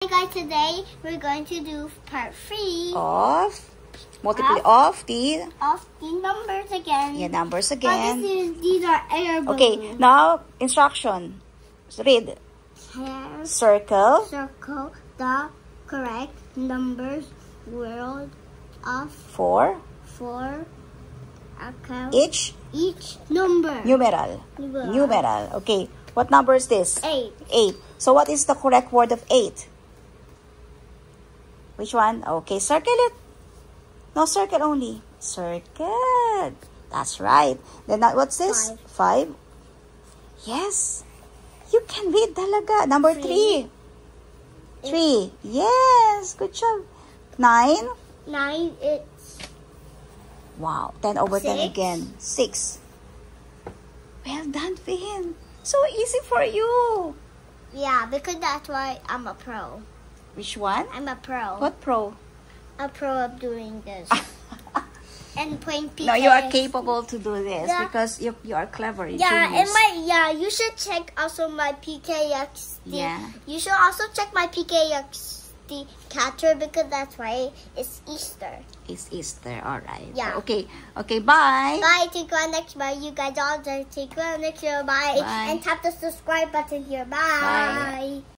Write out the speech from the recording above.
Hi guys, today we're going to do part 3 of multiply of the numbers again. Yeah, numbers But again. these are air balloons. Okay, now instruction. Read. Circle Circle the correct numbers world of for each number. numeral. Okay, what number is this? 8. 8. So what is the correct word of 8? Which one? Okay, circle it. No, circle only. Circle. That's right. Then what's this? 5. Yes. You can read talaga. Number 3. 3. Yes. Good job. 9. 9 it's Wow. 10 over 10 6. again. 6. Well done, Finn. So easy for you. yeah, because that's why I'm a pro. Which one? I'm a pro. What pro? A pro of doing this. And playing PK. No, you are capable to do this Yeah. because you are clever. You're Yeah, genius. you should check also my PKXD. Yeah. You should also check my PKXD catcher because that's why it's Easter. It's Easter, all right. Yeah. Okay, bye. Bye. Take one next bye. You guys all take one next year. Bye. Bye. And tap the subscribe button here. Bye. Bye.